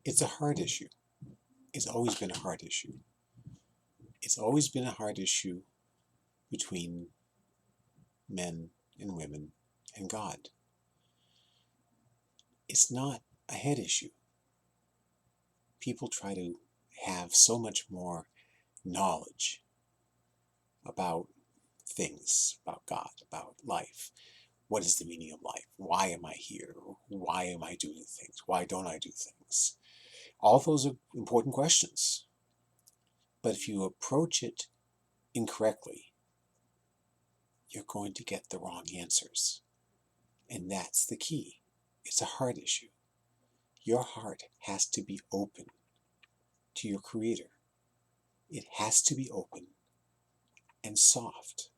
It's a hard issue. It's always been a hard issue. It's always been a hard issue between men and women and God. It's not a head issue. People try to have so much more knowledge about things, about God, about life. What is the meaning of life? Why am I here? Why am I doing things? Why don't I do things? All those are important questions. But if you approach it incorrectly, you're going to get the wrong answers. And that's the key. It's a heart issue. Your heart has to be open to your Creator. It has to be open and soft.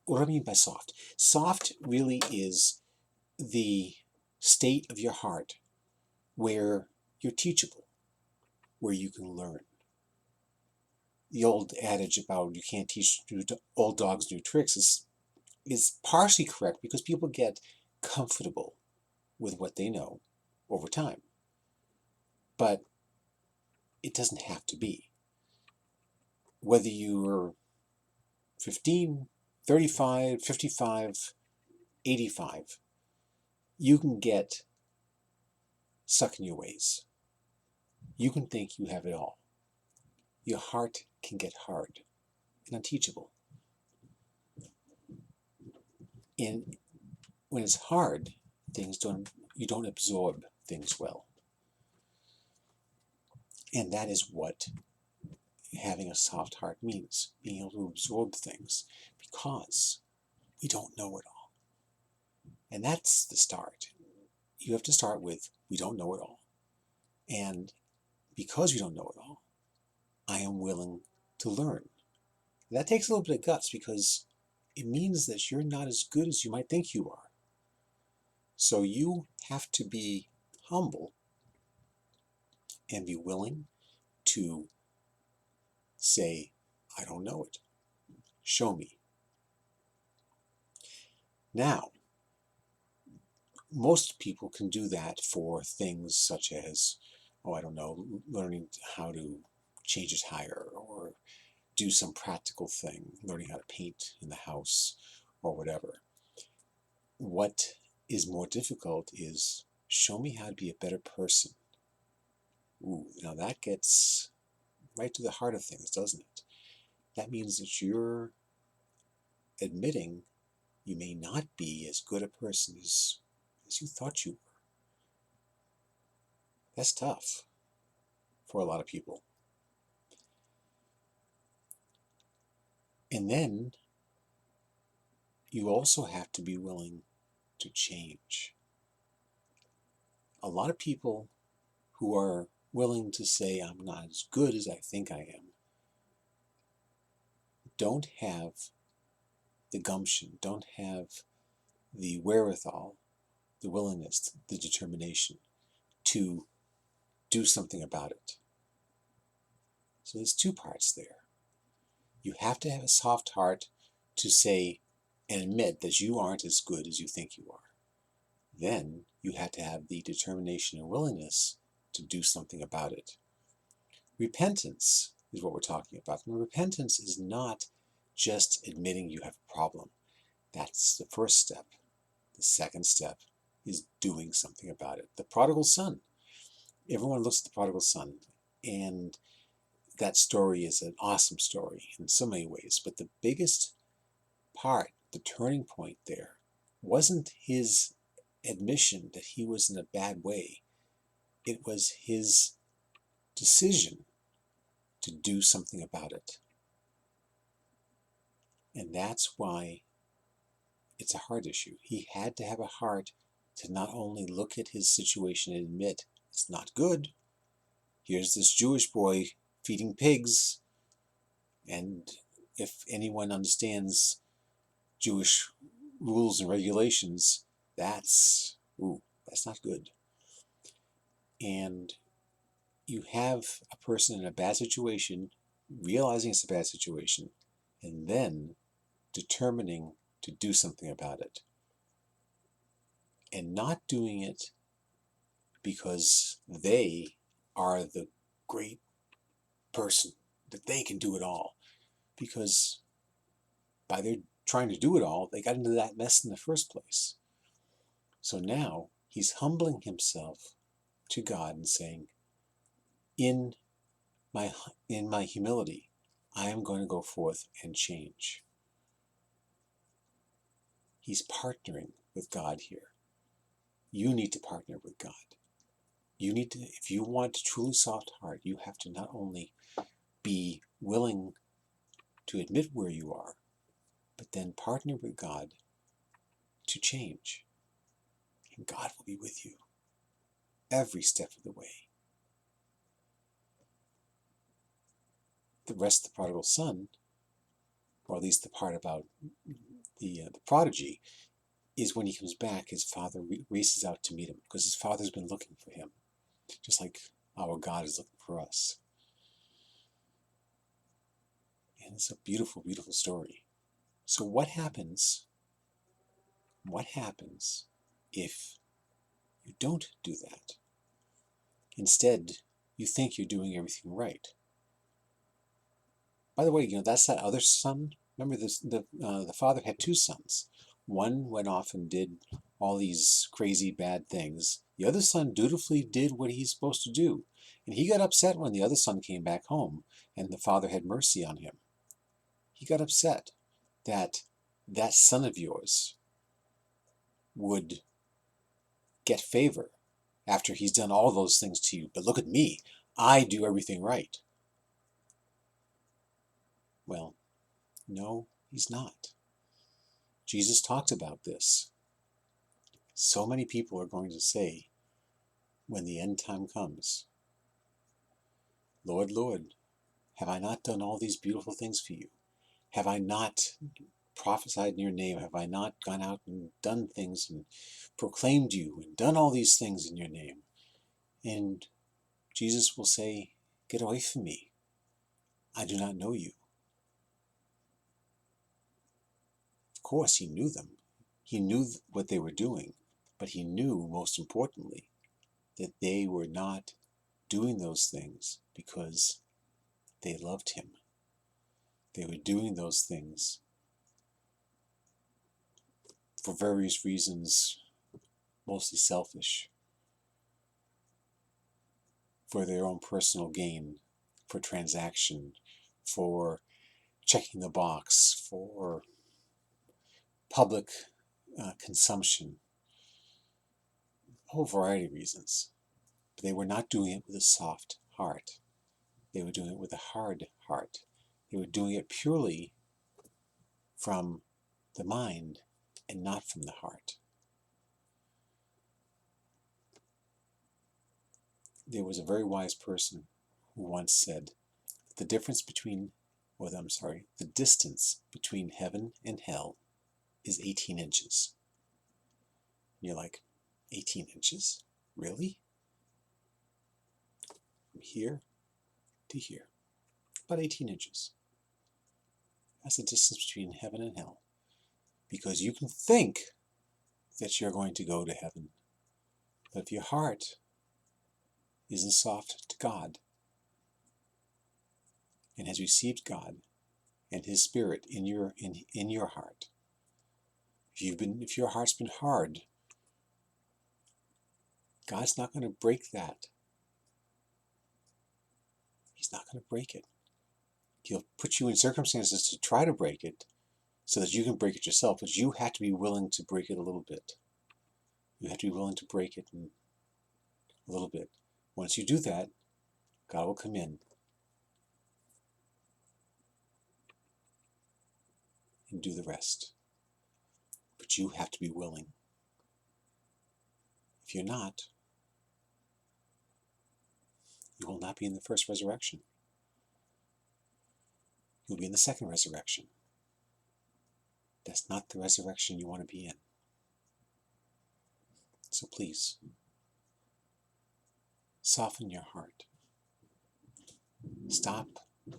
What do I mean by soft? Soft really is the state of your heart where you're teachable, where you can learn. The old adage about you can't teach old dogs new tricks is partially correct because people get comfortable with what they know over time. But it doesn't have to be. Whether you're 15, 35, 55, 85, you can get stuck in your ways. You can think you have it all. Your heart can get hard and unteachable. And when it's hard, you don't absorb things well. And that is what having a soft heart means, being able to absorb things, because we don't know it all. And that's the start. You have to start with, we don't know it all. And because we don't know it all, I am willing to learn. That takes a little bit of guts because it means that you're not as good as you might think you are. So you have to be humble and be willing to say, I don't know it. Show me. Now, most people can do that for things such as, oh, I don't know, learning how to change a tire or do some practical thing, learning how to paint in the house or whatever. What is more difficult is show me how to be a better person. Ooh, now that gets right to the heart of things, doesn't it? That means that you're admitting you may not be as good a person as you thought you were. That's tough for a lot of people. And then you also have to be willing to change. A lot of people who are willing to say, I'm not as good as I think I am, don't have the gumption, don't have the wherewithal, the willingness, the determination to do something about it. So there's two parts there. You have to have a soft heart to say and admit that you aren't as good as you think you are. Then you have to have the determination and willingness to do something about it. Repentance is what we're talking about. And repentance is not just admitting you have a problem. That's the first step. The second step is doing something about it. The prodigal son. Everyone looks at the prodigal son, and that story is an awesome story in so many ways. But the biggest part, the turning point there, wasn't his admission that he was in a bad way. It was his decision to do something about it. And that's why it's a heart issue. He had to have a heart to not only look at his situation and admit it's not good. Here's this Jewish boy feeding pigs. And if anyone understands Jewish rules and regulations, that's not good. And you have a person in a bad situation, realizing it's a bad situation, and then determining to do something about it. And not doing it because they are the great person, that they can do it all. Because by their trying to do it all, they got into that mess in the first place. So now he's humbling himself to God and saying, in my humility, I am going to go forth and change. He's partnering with God here. You need to partner with God. You need to, if you want a truly soft heart, you have to not only be willing to admit where you are, but then partner with God to change. And God will be with you every step of the way. The rest of the prodigal son, or at least the part about the prodigy, is when he comes back, his father races out to meet him, because his father's been looking for him, just like our God is looking for us. And it's a beautiful, beautiful story. So what happens if you don't do that? Instead, you think you're doing everything right. By the way, that's that other son. Remember, the father had two sons. One went off and did all these crazy bad things. The other son dutifully did what he's supposed to do. And he got upset when the other son came back home and the father had mercy on him. He got upset that that son of yours would get favor after he's done all those things to you. But look at me. I do everything right. Well, no, he's not. Jesus talked about this. So many people are going to say, when the end time comes, Lord, Lord, have I not done all these beautiful things for you? Have I not prophesied in your name? Have I not gone out and done things and proclaimed you and done all these things in your name? And Jesus will say, get away from me. I do not know you. Of course, he knew them. He knew what they were doing, but he knew, most importantly, that they were not doing those things because they loved him. They were doing those things for various reasons, mostly selfish, for their own personal gain, for transaction, for checking the box, for public consumption, a whole variety of reasons. But they were not doing it with a soft heart. They were doing it with a hard heart. They were doing it purely from the mind and not from the heart. There was a very wise person who once said, the distance between heaven and hell is 18 inches. And you're like, 18 inches? Really? From here to here. About 18 inches. That's the distance between heaven and hell. Because you can think that you're going to go to heaven, but if your heart isn't soft to God and has received God and His Spirit in your heart, if your heart's been hard, God's not going to break that. He's not going to break it. He'll put you in circumstances to try to break it so that you can break it yourself, but you have to be willing to break it a little bit. You have to be willing to break it a little bit. Once you do that, God will come in and do the rest. But you have to be willing. If you're not, you will not be in the first resurrection. You'll be in the second resurrection. That's not the resurrection you want to be in. So please, soften your heart. Stop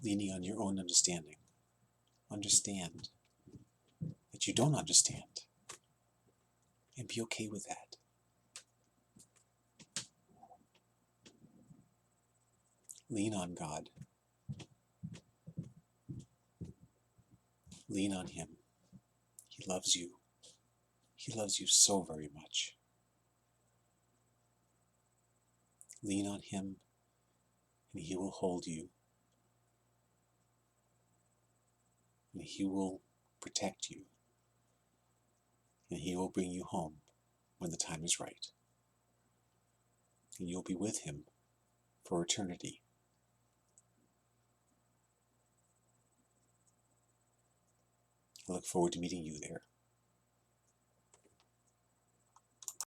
leaning on your own understanding. Understand that you don't understand. And be okay with that. Lean on God. Lean on Him. He loves you. He loves you so very much. Lean on Him, and He will hold you. And He will protect you. And He will bring you home when the time is right. And you'll be with Him for eternity. I look forward to meeting you there.